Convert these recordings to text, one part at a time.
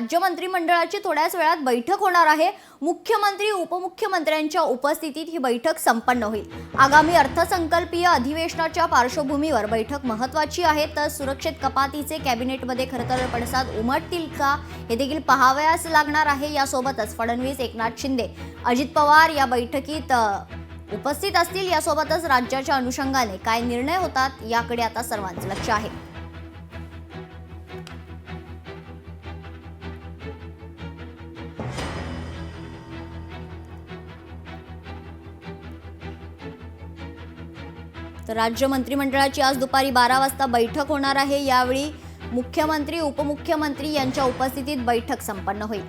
राज्य मंत्रिमंडळाची थोड्याच वेळात बैठक होणार आहे। मुख्यमंत्री उपमुख्यमंत्र्यांच्या उपस्थितीत ही बैठक संपन्न होईल। आगामी अर्थसंकल्पीय अधिवेशनाच्या पार्श्वभूमीवर बैठक महत्त्वाची आहे। तर सुरक्षित कपातीचे कॅबिनेटमध्ये खरतर पडसाद उमटतील का हे देखील पाहावयास लागणार आहे। यासोबतच फडणवीस, एकनाथ शिंदे, अजित पवार या बैठकीत उपस्थित असतील। यासोबतच राज्याच्या अनुषंगाने काय निर्णय होतात याकडे आता सर्वांचं लक्ष आहे। तर राज्य मंत्रिमंडळाची आज दुपारी 12 वाजता बैठक होणार आहे। यावेळी मुख्यमंत्री, उपमुख्यमंत्री यांच्या उपस्थितीत बैठक संपन्न होईल।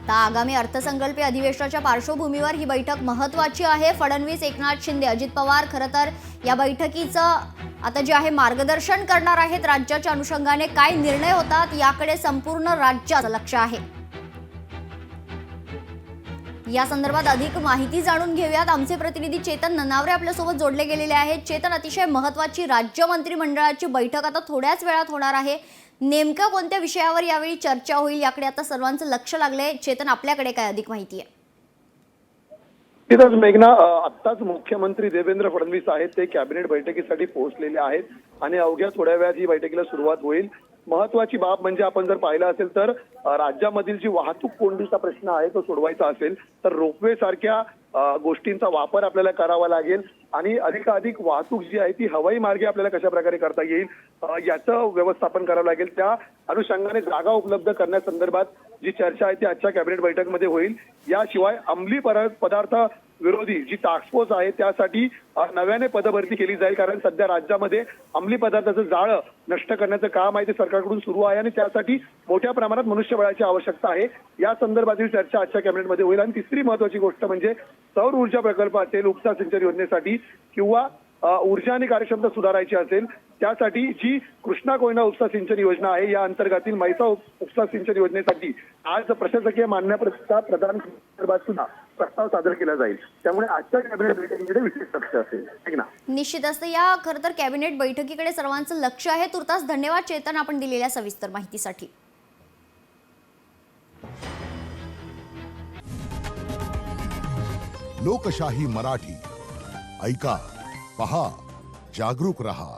आगामी अर्थसंकल्पीय अधिवेशनाच्या पार्श्वभूमीवर ही बैठक महत्त्वाची आहे। फडणवीस, एकनाथ शिंदे, अजित पवार खरतर या बैठकीचं आता जे आहे मार्गदर्शन करणार आहेत। राज्याच्या अनुषंगाने काय निर्णय होतात याकडे संपूर्ण राज्याचं लक्ष आहे। या संदर्भात अधिक माहिती जाणून घेऊयात। आमचे प्रतिनिधी चेतन ननावरे आपल्या सोबत जोडले गेलेले आहेत। चेतन, अतिशय महत्त्वाची राज्य मंत्रिमंडळाची बैठक आता थोड्याच वेळात होणार आहे। नेमकं कोणत्या विषयावर यावेळी चर्चा होईल याकडे आता सर्वांचं लक्ष लागलंय। चेतन, आपल्याकडे काय अधिक माहिती आहे? मेघना, आत्ताच मुख्यमंत्री देवेंद्र फडणवीस आहेत ते कॅबिनेट बैठकीसाठी पोहोचलेले आहेत आणि अवघ्या थोड्या वेळात ही बैठकीला सुरुवात होईल। महत्वाची बाब म्हणजे आपण जर पाहिलं असेल तर राज्यामधील जी वाहतूक कोंडीचा प्रश्न आहे तो सोडवायचा असेल तर रोपवे सारख्या गोष्टींचा वापर आपल्याला करावा लागेल आणि अधिकाधिक वाहतूक जी आहे ती हवाई मार्गे आपल्याला कशा प्रकारे करता येईल याचं व्यवस्थापन करावं लागेल। त्या अनुषंगाने जागा उपलब्ध करण्यासंदर्भात जी चर्चा आहे ती आजच्या कॅबिनेट बैठकमध्ये होईल। याशिवाय अंमली पदार्थ विरोधी जी टास्क फोर्स आहे त्यासाठी नव्याने पदभरती केली जाईल, कारण सध्या राज्यामध्ये अंमली पदार्थाचं जाळं नष्ट करण्याचं काम आहे ते सरकारकडून सुरू आहे आणि त्यासाठी मोठ्या प्रमाणात मनुष्यबळाची आवश्यकता आहे। या संदर्भातील चर्चा आजच्या कॅबिनेटमध्ये होईल। आणि तिसरी महत्वाची गोष्ट म्हणजे सौर ऊर्जा प्रकल्प असेल, उपसा सिंचन योजनेसाठी किंवा ऊर्जा आणि कार्यक्षमता सुधारायची असेल त्यासाठी जी कृष्णा कोयना उपसा सिंचन योजना आहे या अंतर्गत मैसा उपसा सिंचन योजनेसाठी आज प्रशासकीय मान्यता प्रदान संदर्भात सुद्धा प्रस्ताव सादर केला जाईल। त्यामुळे आजच्या कॅबिनेट बैठकीमध्ये विशेष लक्ष असेल। निश्चितच या खरतर कॅबिनेट बैठकीकडे सर्वांचं लक्ष आहे। तुर्तास धन्यवाद चेतन, आपण दिलेल्या सविस्तर माहितीसाठी। लोकशाही मराठी ऐका, पहा, जागरूक रहा।